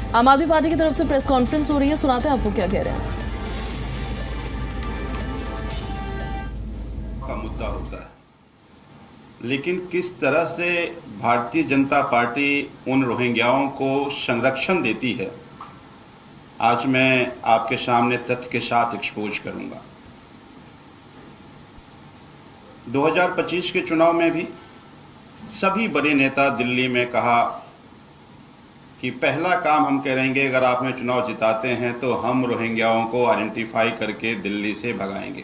आम आदमी पार्टी की तरफ से प्रेस कॉन्फ्रेंस हो रही है, सुनाते हैं आपको क्या कह रहे हैं। का मुद्दा होता है, लेकिन किस तरह से भारतीय जनता पार्टी उन रोहिंग्याओं को संरक्षण देती है, आज मैं आपके सामने तथ्य के साथ एक्सपोज करूंगा। 2025 के चुनाव में भी सभी बड़े नेता दिल्ली में कहा कि पहला काम हम करेंगे, अगर आप हमें चुनाव जिताते हैं तो हम रोहिंग्याओं को आइडेंटिफाई करके दिल्ली से भगाएंगे।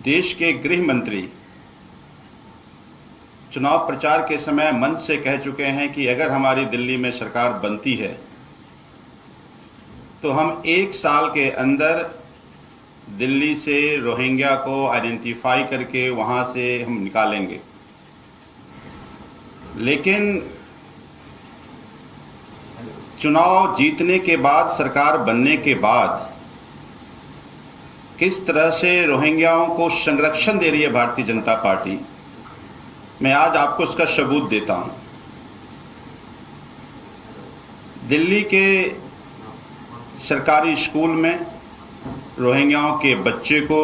देश के गृह मंत्री चुनाव प्रचार के समय मंच से कह चुके हैं कि अगर हमारी दिल्ली में सरकार बनती है तो हम 1 साल के अंदर दिल्ली से रोहिंग्या को आइडेंटिफाई करके वहां से हम निकालेंगे। लेकिन चुनाव जीतने के बाद, सरकार बनने के बाद किस तरह से रोहिंग्याओं को संरक्षण दे रही है भारतीय जनता पार्टी, मैं आज आपको इसका सबूत देता हूं। दिल्ली के सरकारी स्कूल में रोहिंग्याओं के बच्चे को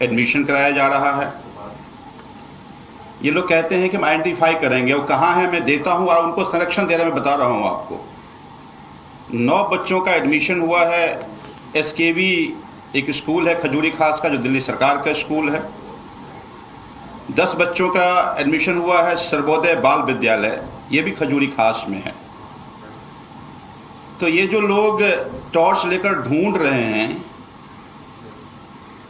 एडमिशन कराया जा रहा है। ये लोग कहते हैं कि हम आइडेंटिफाई करेंगे, वो कहाँ है मैं देता हूं और उनको संरक्षण दे रहा, मैं बता रहा हूं आपको। 9 बच्चों का एडमिशन हुआ है। एसकेवी एक स्कूल है खजूरी खास का, जो दिल्ली सरकार का स्कूल है। 10 बच्चों का एडमिशन हुआ है सर्वोदय बाल विद्यालय, ये भी खजूरी खास में है। तो ये जो लोग टॉर्च लेकर ढूंढ रहे हैं,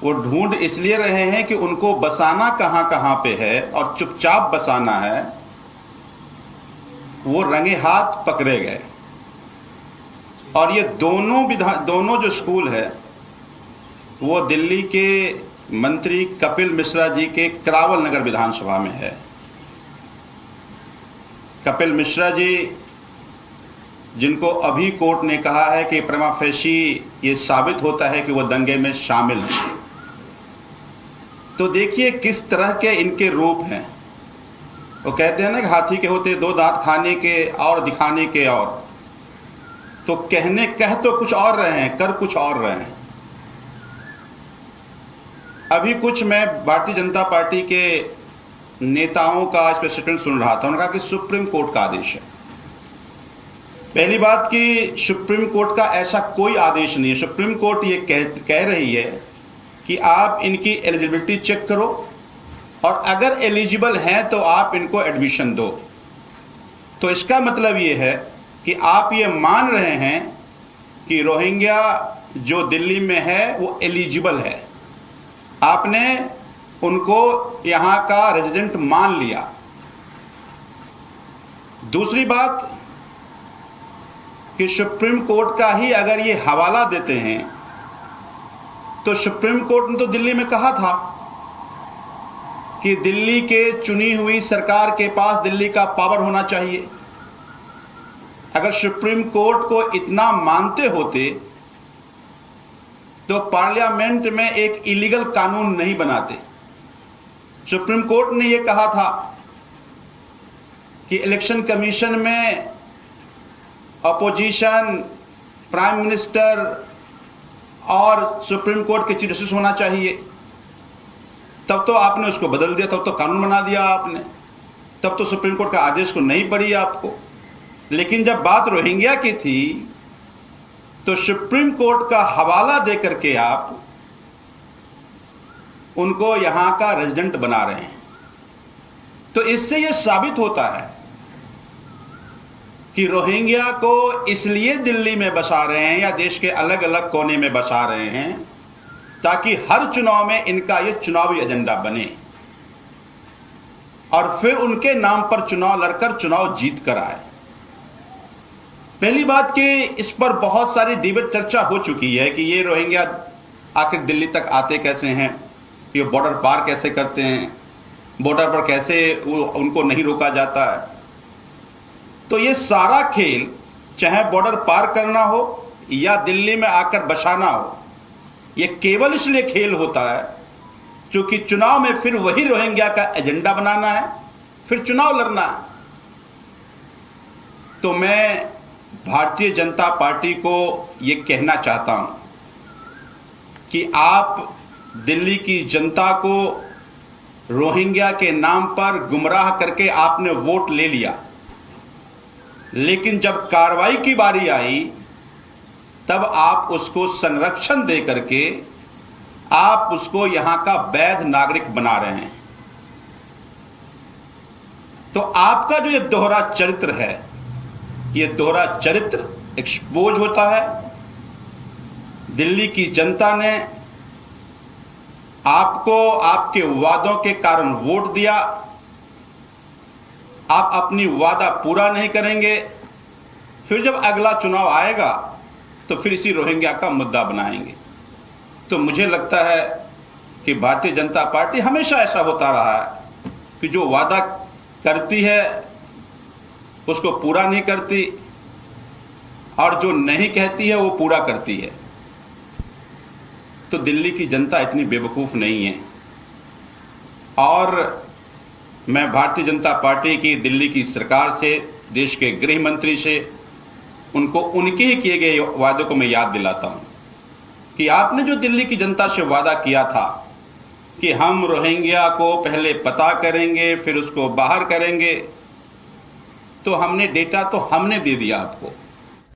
वो ढूंढ इसलिए रहे हैं कि उनको बसाना कहाँ कहाँ पे है और चुपचाप बसाना है। वो रंगे हाथ पकड़े गए। और ये दोनों जो स्कूल है वो दिल्ली के मंत्री कपिल मिश्रा जी के करावल नगर विधानसभा में है। कपिल मिश्रा जी, जिनको अभी कोर्ट ने कहा है कि प्रमा फेशी ये साबित होता है कि वो दंगे में शामिल हैं। तो देखिए किस तरह के इनके रूप हैं। वो कहते हैं ना कि हाथी के होते 2 दांत, खाने के और दिखाने के और। तो कह तो कुछ और रहे हैं, कर कुछ और रहे हैं। अभी कुछ मैं भारतीय जनता पार्टी के नेताओं का स्टेटमेंट सुन रहा था। उन्होंने कहा कि सुप्रीम कोर्ट का आदेश है। पहली बात कि सुप्रीम कोर्ट का ऐसा कोई आदेश नहीं है। सुप्रीम कोर्ट ये कह रही है कि आप इनकी एलिजिबिलिटी चेक करो और अगर एलिजिबल हैं तो आप इनको एडमिशन दो। तो इसका मतलब ये है कि आप ये मान रहे हैं कि रोहिंग्या जो दिल्ली में है वो एलिजिबल है। आपने उनको यहां का रेजिडेंट मान लिया। दूसरी बात कि सुप्रीम कोर्ट का ही अगर ये हवाला देते हैं तो सुप्रीम कोर्ट ने तो दिल्ली में कहा था कि दिल्ली के चुनी हुई सरकार के पास दिल्ली का पावर होना चाहिए। अगर सुप्रीम कोर्ट को इतना मानते होते तो पार्लियामेंट में एक इलीगल कानून नहीं बनाते। सुप्रीम कोर्ट ने यह कहा था कि इलेक्शन कमीशन में अपोजिशन, प्राइम मिनिस्टर और सुप्रीम कोर्ट के चीफ जस्टिस होना चाहिए। तब तो आपने उसको बदल दिया, तब तो कानून बना दिया आपने, तब तो सुप्रीम कोर्ट का आदेश को नहीं पड़ी आपको। लेकिन जब बात रोहिंग्या की थी तो सुप्रीम कोर्ट का हवाला देकर के आप उनको यहां का रेजिडेंट बना रहे हैं। तो इससे यह साबित होता है कि रोहिंग्या को इसलिए दिल्ली में बसा रहे हैं या देश के अलग अलग कोने में बसा रहे हैं ताकि हर चुनाव में इनका यह चुनावी एजेंडा बने और फिर उनके नाम पर चुनाव लड़कर चुनाव जीत कर आए। पहली बात कि इस पर बहुत सारी डिबेट चर्चा हो चुकी है कि ये रोहिंग्या आखिर दिल्ली तक आते कैसे हैं, ये बॉर्डर पार कैसे करते हैं, बॉर्डर पर कैसे उनको नहीं रोका जाता है। तो ये सारा खेल, चाहे बॉर्डर पार करना हो या दिल्ली में आकर बसाना हो, ये केवल इसलिए खेल होता है क्योंकि चुनाव में फिर वही रोहिंग्या का एजेंडा बनाना है, फिर चुनाव लड़ना है। तो मैं भारतीय जनता पार्टी को ये कहना चाहता हूं कि आप दिल्ली की जनता को रोहिंग्या के नाम पर गुमराह करके आपने वोट ले लिया, लेकिन जब कार्रवाई की बारी आई तब आप उसको संरक्षण दे करके आप उसको यहां का वैध नागरिक बना रहे हैं। तो आपका जो ये दोहरा चरित्र है, ये दोहरा चरित्र एक्सपोज होता है। दिल्ली की जनता ने आपको आपके वादों के कारण वोट दिया, आप अपनी वादा पूरा नहीं करेंगे, फिर जब अगला चुनाव आएगा तो फिर इसी रोहिंग्या का मुद्दा बनाएंगे। तो मुझे लगता है कि भारतीय जनता पार्टी हमेशा ऐसा होता रहा है कि जो वादा करती है उसको पूरा नहीं करती और जो नहीं कहती है वो पूरा करती है। तो दिल्ली की जनता इतनी बेवकूफ़ नहीं है। और मैं भारतीय जनता पार्टी की दिल्ली की सरकार से, देश के गृह मंत्री से, उनको उनके ही किए गए वादों को मैं याद दिलाता हूं कि आपने जो दिल्ली की जनता से वादा किया था कि हम रोहिंग्या को पहले पता करेंगे फिर उसको बाहर करेंगे, तो हमने डेटा तो हमने दे दिया आपको।